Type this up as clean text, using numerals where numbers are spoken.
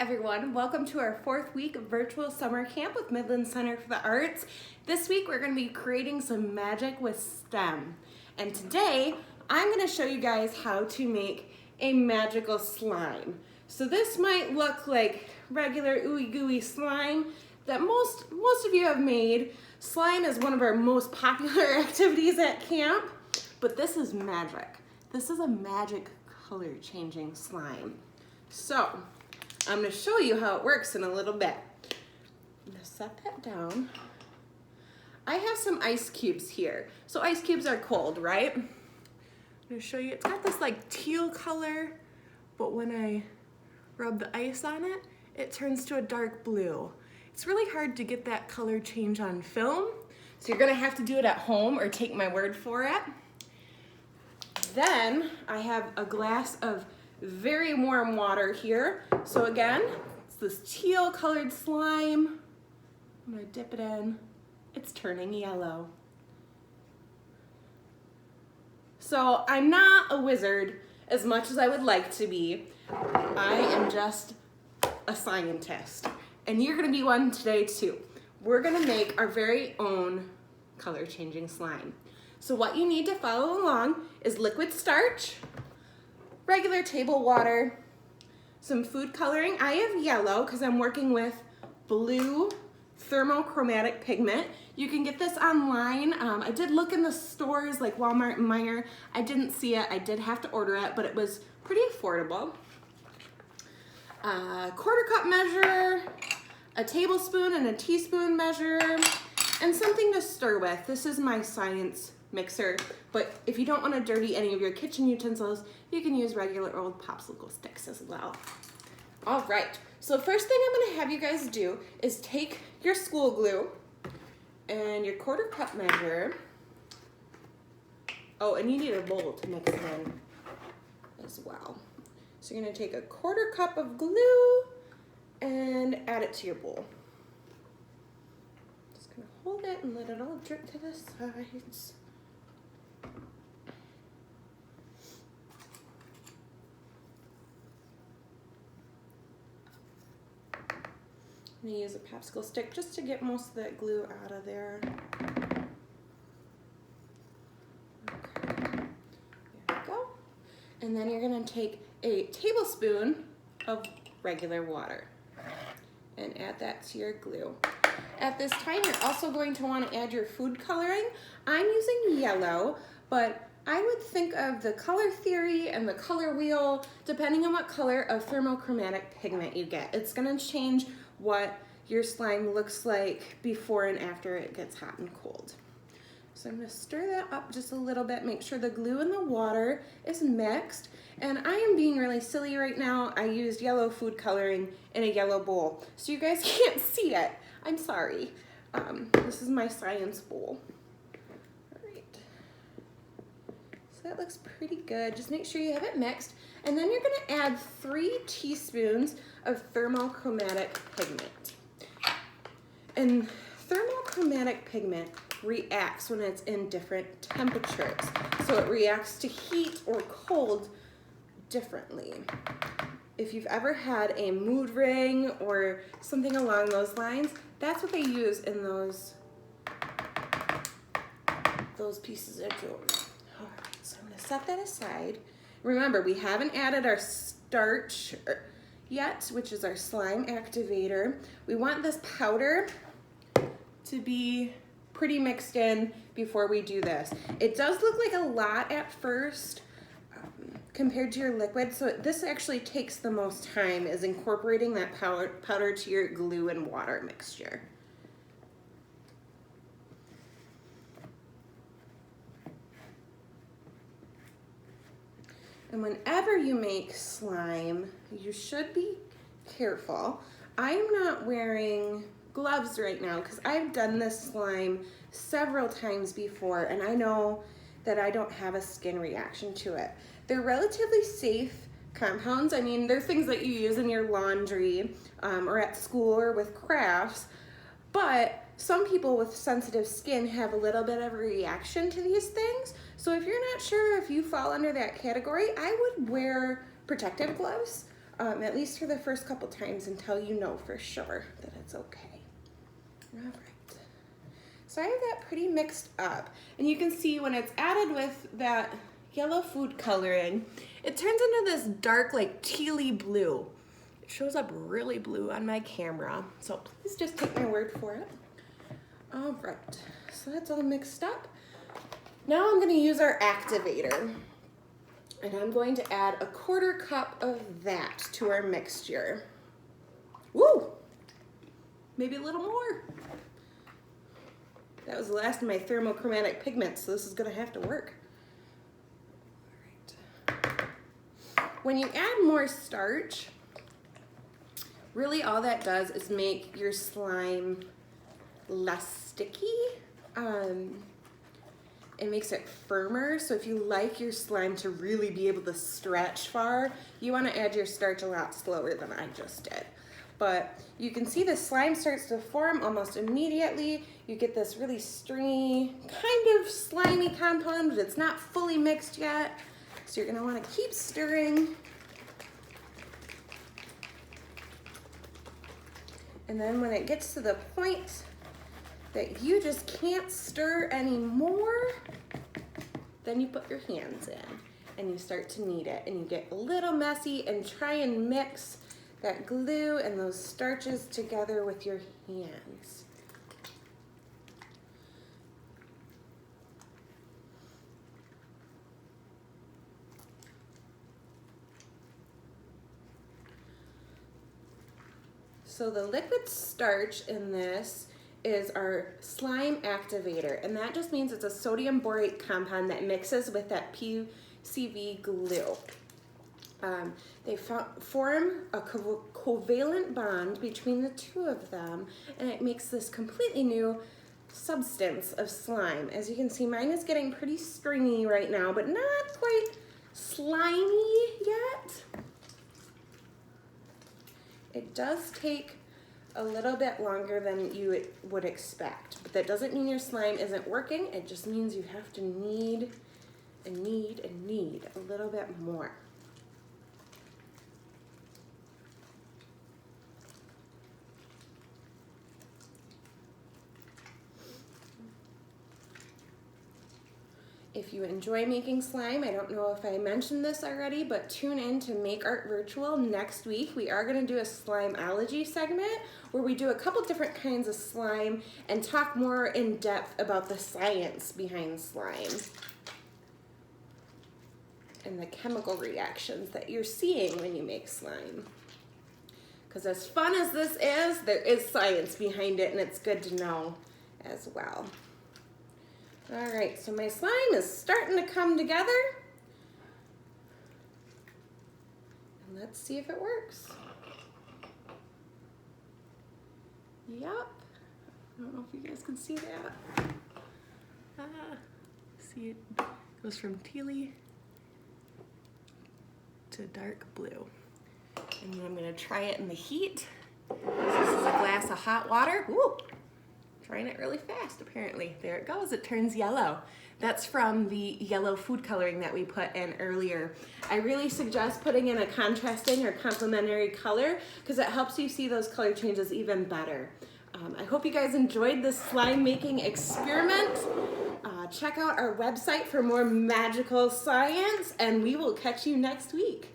everyone. Welcome to our 4th week of virtual summer camp with Midland Center for the Arts. This week we're going to be creating some magic with STEM. And today I'm going to show you guys how to make a magical slime. So this might look like regular ooey gooey slime that most of you have made. Slime is one of our most popular activities at camp, but this is magic. This is a magic color changing slime. So I'm going to show you how it works in a little bit. I'm going to set that down. I have some ice cubes here. So ice cubes are cold, right? I'm going to show you, it's got this like teal color, but when I rub the ice on it, it turns to a dark blue. It's really hard to get that color change on film, so you're going to have to do it at home or take my word for it. Then I have a glass of very warm water here. So again, it's this teal colored slime. I'm gonna dip it in. It's turning yellow. So I'm not a wizard as much as I would like to be. I am just a scientist. And you're gonna be one today too. We're gonna make our very own color changing slime. So what you need to follow along is liquid starch, regular table water, some food coloring. I have yellow because I'm working with blue chromatic pigment. You can get this online. I did look in the stores like Walmart and Meijer. I didn't see it. I did have to order it, but it was pretty affordable. Quarter cup measure, a tablespoon and a teaspoon measure, and something to stir with. This is my science mixer, but if you don't want to dirty any of your kitchen utensils, you can use regular old popsicle sticks as well. All right, so first thing I'm going to have you guys do is take your school glue and your quarter cup measure. Oh, and you need a bowl to mix it in as well. So you're going to take a quarter cup of glue and add it to your bowl. Just going to hold it and let it all drip to the sides. I'm going to use a popsicle stick just to get most of that glue out of there. Okay. There we go. And then you're going to take a tablespoon of regular water and add that to your glue. At this time, you're also going to want to add your food coloring. I'm using yellow, but I would think of the color theory and the color wheel depending on what color of chromatic pigment you get. It's going to change what your slime looks like before and after it gets hot and cold. So I'm going to stir that up just a little bit, make sure the glue and the water is mixed. And I am being really silly right now. I used yellow food coloring in a yellow bowl, so you guys can't see it. I'm sorry. This is my science bowl. All right. So that looks pretty good. Just make sure you have it mixed. And then you're going to add 3 teaspoons of chromatic pigment. And chromatic pigment reacts when it's in different temperatures. So it reacts to heat or cold differently. If you've ever had a mood ring or something along those lines, that's what they use in those pieces of jewelry. All right, so I'm going to set that aside. Remember, we haven't added our starch yet, which is our slime activator. We want this powder to be pretty mixed in before we do this. It does look like a lot at first compared to your liquid, so this actually takes the most time, is incorporating that powder to your glue and water mixture. And whenever you make slime, you should be careful. I'm not wearing gloves right now because I've done this slime several times before, and I know that I don't have a skin reaction to it. They're relatively safe compounds. I mean, they're things that you use in your laundry or at school or with crafts, but some people with sensitive skin have a little bit of a reaction to these things. So if you're not sure if you fall under that category, I would wear protective gloves at least for the first couple times until you know for sure that it's okay. All right. So I have that pretty mixed up. And you can see when it's added with that yellow food coloring, it turns into this dark, like tealy blue. It shows up really blue on my camera. So please just take my word for it. All right, so that's all mixed up. Now I'm gonna use our activator. And I'm going to add a 1/4 cup of that to our mixture. Woo! Maybe a little more. That was the last of my thermochromatic pigment, so this is gonna have to work. All right. When you add more starch, really all that does is make your slime less sticky. It makes it firmer, so if you like your slime to really be able to stretch far, you want to add your starch a lot slower than I just did. But you can see the slime starts to form almost immediately. You get this really stringy, kind of slimy compound, but it's not fully mixed yet. So you're going to want to keep stirring. And then when it gets to the point that you just can't stir anymore, then you put your hands in and you start to knead it, and you get a little messy and try and mix that glue and those starches together with your hands. So the liquid starch in this is our slime activator, and that just means it's a sodium borate compound that mixes with that PCV glue. They form a covalent bond between the two of them, and it makes this completely new substance of slime. As you can see, mine is getting pretty stringy right now, but not quite slimy yet. It does take a little bit longer than you would expect, but that doesn't mean your slime isn't working. It just means you have to knead and knead and knead a little bit more. If you enjoy making slime, I don't know if I mentioned this already, but tune in to Make Art Virtual next week. We are going to do a slimeology segment where we do a couple different kinds of slime and talk more in depth about the science behind slime and the chemical reactions that you're seeing when you make slime. Because as fun as this is, there is science behind it, and it's good to know as well. All right, so my slime is starting to come together. And let's see if it works. Yep. I don't know if you guys can see that. See, it goes from tealy to dark blue. And then I'm gonna try it in the heat. This is a glass of hot water. Woo! Trying it really fast, apparently. There it goes, it turns yellow. That's from the yellow food coloring that we put in earlier. I really suggest putting in a contrasting or complementary color because it helps you see those color changes even better. I hope you guys enjoyed this slime making experiment. Check out our website for more magical science, and we will catch you next week.